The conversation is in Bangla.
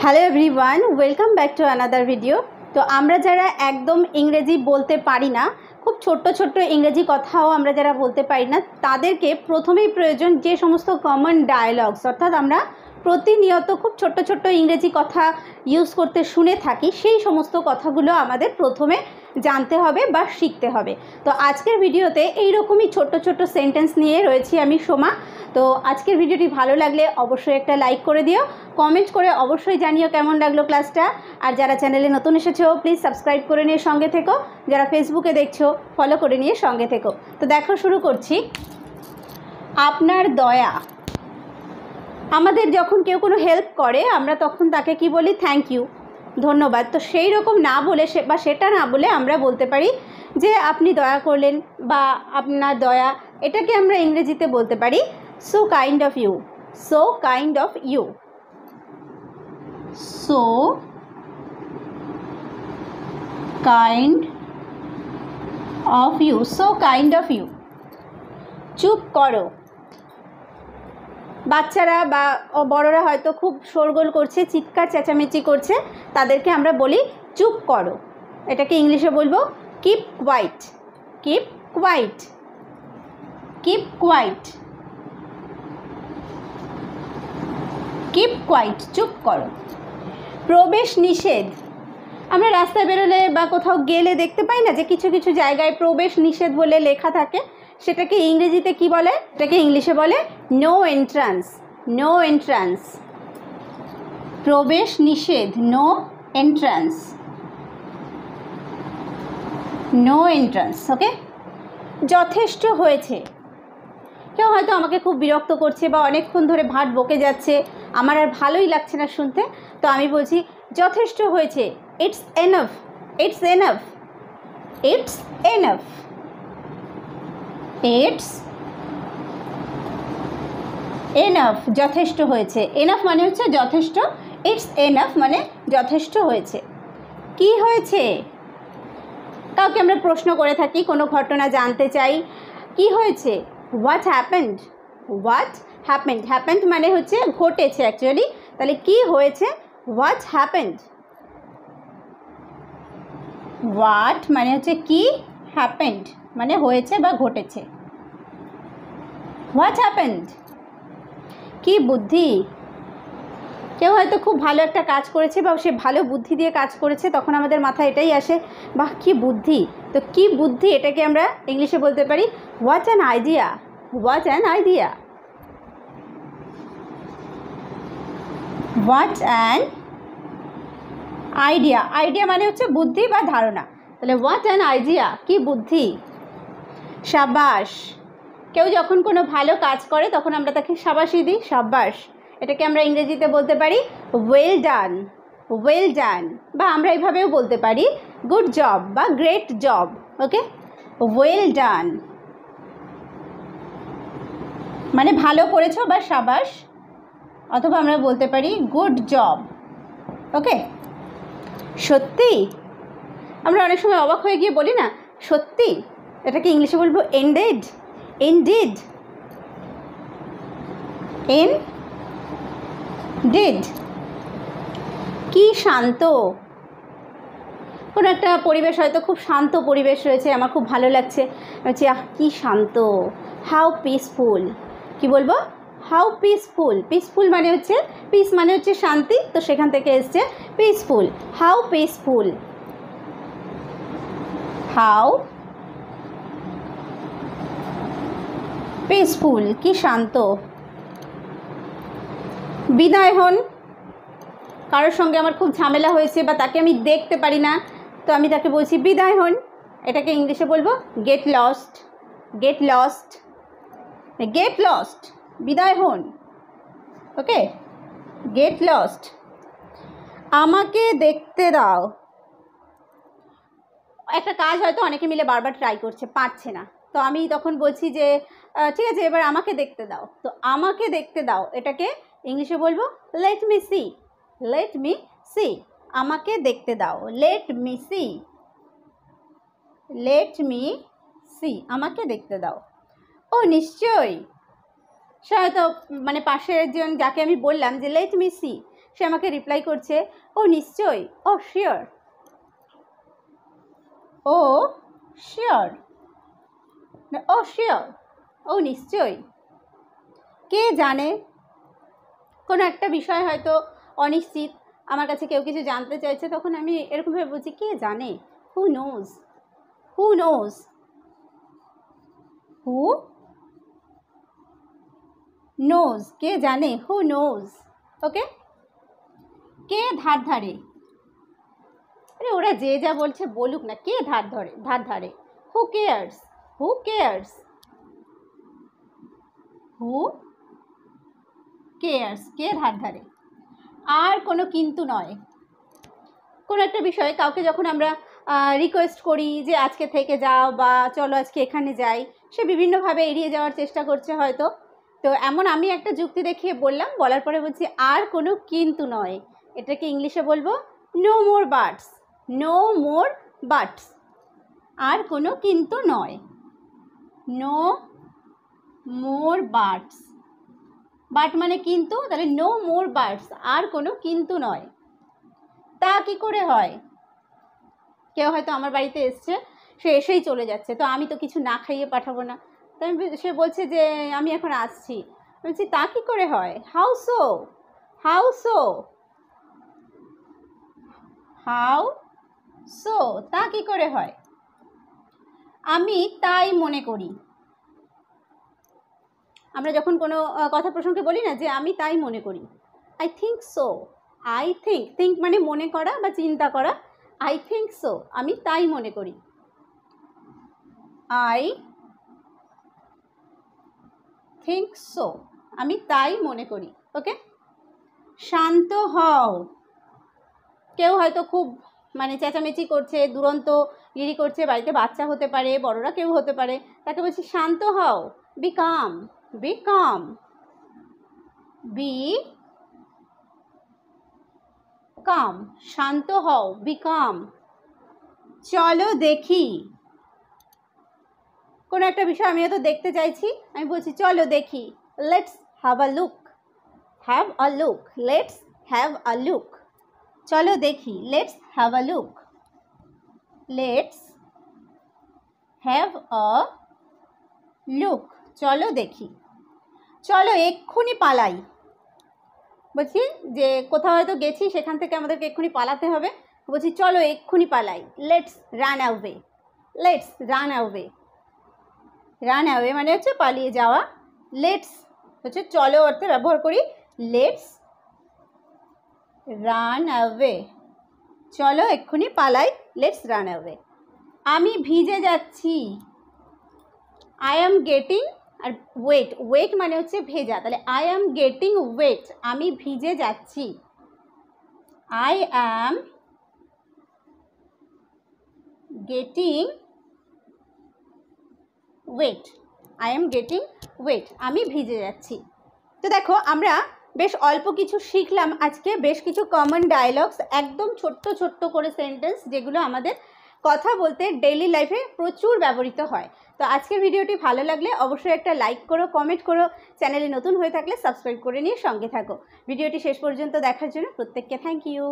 Hello everyone, welcome back to another video. তো আমরা যারা একদম ইংরেজি বলতে পারি না, খুব ছোট্ট ছোট্ট ইংরেজি কথাও আমরা যারা বলতে পারি না, তাদেরকে প্রথমেই প্রয়োজন যে সমস্ত কমন ডায়ালগস, অর্থাৎ আমরা প্রতিনিয়ত খুব ছোট্ট ছোট্ট ইংরেজি কথা ইউজ করতে শুনে থাকি, সেই সমস্ত কথাগুলো আমাদের প্রথমে জানতে হবে বা শিখতে হবে। তো আজকের ভিডিওতে এইরকমই ছোট্ট ছোট্ট সেন্টেন্স নিয়ে রয়েছি আমি সোমা। তো আজকের ভিডিওটি ভালো লাগলে অবশ্যই একটা লাইক করে দিও, কমেন্ট করে অবশ্যই জানিও কেমন লাগলো ক্লাসটা। আর যারা চ্যানেলে নতুন এসেছো প্লিজ সাবস্ক্রাইব করে নিয়ে সঙ্গে থেকো, যারা ফেসবুকে দেখছো ফলো করে নিয়ে সঙ্গে থেকো। তো দেখো, শুরু করছি। আপনার দয়া। আমাদের যখন কেউ কোনো হেল্প করে আমরা তখন তাকে কি বলি? থ্যাংক ইউ, ধন্যবাদ। তো সেই রকম না বলে বা সেটা না বলে আমরা বলতে পারি যে আপনি দয়া করলেন বা আপনার দয়া, এটাকে আমরা ইংরেজিতে বলতে পারি so kind of you. So kind of you. So kind of you. So kind of you. চুপ করো। বাচ্চারা বা বড়রা হয়তো খুব শোরগোল করছে, চিৎকার চেঁচামেচি করছে, তাদেরকে আমরা বলি চুপ করো। এটাকে ইংলিশে বলবো keep quiet. Keep quiet. Keep quiet. Keep quiet, চুপ করো। প্রবেশ নিষেধ। আমরা রাস্তায় বেরোলে বা কোথাও গেলে দেখতে পাই না যে কিছু কিছু জায়গায় প্রবেশ নিষেধ বলে লেখা থাকে, সেটাকে ইংরেজিতে কি বলে? এটাকে ইংলিশে বলে নো এন্ট্রান্স। No entrance. প্রবেশ নিষেধ, no entrance. No entrance. Okay. যথেষ্ট হয়েছে। কেউ হয়তো আমাকে খুব বিরক্ত করছে বা অনেকক্ষণ ধরে ভাট বকে যাচ্ছে, আমার আর ভালোই লাগছে না শুনতে, তো আমি বলছি যথেষ্ট হয়েছে। It's enough. It's enough. It's enough. It's enough. যথেষ্ট হয়েছে। এনাফ মানে হচ্ছে যথেষ্ট। ইটস এনাফ মানে যথেষ্ট হয়েছে। কি হয়েছে? কাউকে আমরা প্রশ্ন করে থাকি, কোনো ঘটনা জানতে চাই, কি হয়েছে? What happened. What happened. Happened মানে হচ্ছে ঘটেছে অ্যাকচুয়ালি, তাহলে কি হয়েছে? What happened. হোয়াট মানে হচ্ছে কি, হ্যাপেন্ড মানে হয়েছে বা ঘটেছে। What happened. কি বুদ্ধি। কেউ হয়তো খুব ভালো একটা কাজ করেছে বা সে ভালো বুদ্ধি দিয়ে কাজ করেছে, তখন আমাদের মাথায় এটাই আসে, বাহ কি বুদ্ধি। তো কি বুদ্ধি, এটাকে আমরা ইংলিশে বলতে পারি what an idea. What an idea. What an idea. Idea মানে হচ্ছে বুদ্ধি বা ধারণা, তাহলে হোয়াট অ্যান আইডিয়া, কি বুদ্ধি। সাবাস। কেউ যখন কোনো ভালো কাজ করে তখন আমরা তাকে সাবাসি দিই, সাবাস। এটাকে আমরা ইংরেজিতে বলতে পারি ওয়েল ডান। Well done. বা আমরা এইভাবেও বলতে পারি গুড জব বা গ্রেট জব। ওকে। ওয়েল ডান মানে ভালো করেছো বা সাবাস, অথবা আমরা বলতে পারি গুড জব। ওকে। সত্যি। আমরা অনেক সময় অবাক হয়ে গিয়ে বলি না সত্যি, এটাকে ইংলিশে বলবো ইনডিড। ইনডিড। ইনডিড। কি শান্ত। কোনো একটা পরিবেশ, হয়তো খুব শান্ত পরিবেশ রয়েছে, আমার খুব ভালো লাগছে, বলছি আহ কি শান্ত। How peaceful. কি বলবো? How peaceful. পিসফুল মানে হচ্ছে, পিস মানে হচ্ছে শান্তি, তো সেখান থেকে এসছে peaceful. How peaceful. How peaceful, কি শান্ত। বিদায় হন। কারোর সঙ্গে আমার খুব ঝামেলা হয়েছে বা তাকে আমি দেখতে পারি না, তো আমি তাকে বলছি বিদায় হন। এটাকে ইংলিশে বলবো get lost. Get lost. Get lost, বিদায় হন। ওকে। Get lost. আমাকে দেখতে দাও। একটা কাজ হয়তো অনেকে মিলে বারবার ট্রাই করছে, পারছে না, তো আমি তখন বলছি যে ঠিক আছে এবার আমাকে দেখতে দাও। তো আমাকে দেখতে দাও এটাকে ইংলিশে বলবো let me see. Let me see. আমাকে দেখতে দাও। Let me see. Let me see. আমাকে দেখতে দাও। ও নিশ্চয়ই। সে হয়তো মানে পাশের একজন যাকে আমি বললাম যে লেট মি সি, সে আমাকে রিপ্লাই করছে ও নিশ্চয়ই, ও শিওর, ও শিওর, ও শিওর, ও নিশ্চয়ই। কে জানে, কোনো একটা বিষয় হয়তো অনিশ্চিত, আমার কাছে কেউ কিছু জানতে চাইছে, তখন আমি এরকমভাবে বলছি কে জানে, who knows, who knows, who knows, কে জানে, হু নোজ। ওকে, কে ধার ধারে, আরে ওরা যে যা বলছে বলুক না, কে ধার ধরে, ধার ধারে, who cares, who cares, who cares, কে ধার ধারে। আর কোনো কিন্তু নয়, কোনো একটা বিষয়ে কাউকে যখন আমরা রিকোয়েস্ট করি যে আজকে থেকে যাও বা চলো আজকে এখানে যাই, সে বিভিন্নভাবে এড়িয়ে যাওয়ার চেষ্টা করছে হয়তো। তো এমন আমি একটা যুক্তি দেখিয়ে বললাম, বলার পরে বলছি আর কোনো কিন্তু নয়, এটাকে ইংলিশে বলবো নো মোর বাটস, নো মোর বাটস, আর কোনো কিন্তু নয়, নো মোর বাটস, বাট মানে কিন্তু, তাহলে নো মোর বাটস, আর কোনো কিন্তু নয়। তা কি করে হয়, কেউ হয়তো আমার বাড়িতে এসছে, সে এসেই চলে যাচ্ছে, তো আমি তো কিছু না খাইয়ে পাঠাবো না, তো সে বলছে যে আমি এখন আসছি, বলছি তা কি করে হয়, how so, how so, how so, তা কি করে হয়। আমি তাই মনে করি, আমরা যখন কোনো কথা প্রসঙ্গে বলি না যে আমি তাই মনে করি, I think so, I think, think মানে মনে করা বা চিন্তা করা, আই থিঙ্ক সো, আমি তাই মনে করি, আই থিঙ্ক সো, আমি তাই মনে করি। ওকে, শান্ত হও, কেউ হয়তো খুব মানে চেঁচামেচি করছে, দুরন্ত গিরি করছে, বাড়িতে বাচ্চা হতে পারে, বড়রা কেউ হতে পারে, তাকে বলছি শান্ত হও, বি কাম, বি কাম, বি কাম, শান্ত হও, বি কাম। চলো দেখি, কোনো একটা বিষয় আমি হয়তো দেখতে চাইছি, আমি বলছি চলো দেখি, let's have a look, have a look, let's have a look, চলো দেখি, let's have a look, let's have a look, চলো দেখি। চলো এক্ষুনি পালাই, বলছি যে কোথাও হয়তো গেছি, সেখান থেকে আমাদেরকে এক্ষুনি পালাতে হবে, বলছি চলো এক্ষুনি পালাই, let's run away, let's run away, run away মানে হচ্ছে পালিয়ে যাওয়া, লেটস হচ্ছে চলো অর্থে ব্যবহার করি, লেটস রান অ্যাওয়ে, চলো এক্ষুনি পালাই, লেটস রান অ্যাওয়ে। আমি ভিজে যাচ্ছি, আই অ্যাম গেটিং, আর ওয়েট, ওয়েট মানে হচ্ছে ভেজা, তাহলে আই অ্যাম গেটিং ওয়েট, আমি ভিজে যাচ্ছি, I am getting wait, I am getting wait, আমি ভিজে যাচ্ছি। তো দেখো আমরা বেশ অল্প কিছু শিখলাম আজকে, বেশ কিছু কমন ডায়লগস, একদম ছোট্ট ছোট্ট করে সেন্টেন্স, যেগুলো আমাদের কথা বলতে ডেইলি লাইফে প্রচুর ব্যবহৃত হয়। তো আজকের ভিডিওটি ভালো লাগলে অবশ্যই একটা লাইক করো, কমেন্ট করো, চ্যানেলে নতুন হয়ে থাকলে সাবস্ক্রাইব করে নিয়ে সঙ্গে থাকো। ভিডিওটি শেষ পর্যন্ত দেখার জন্য প্রত্যেককে থ্যাংক ইউ।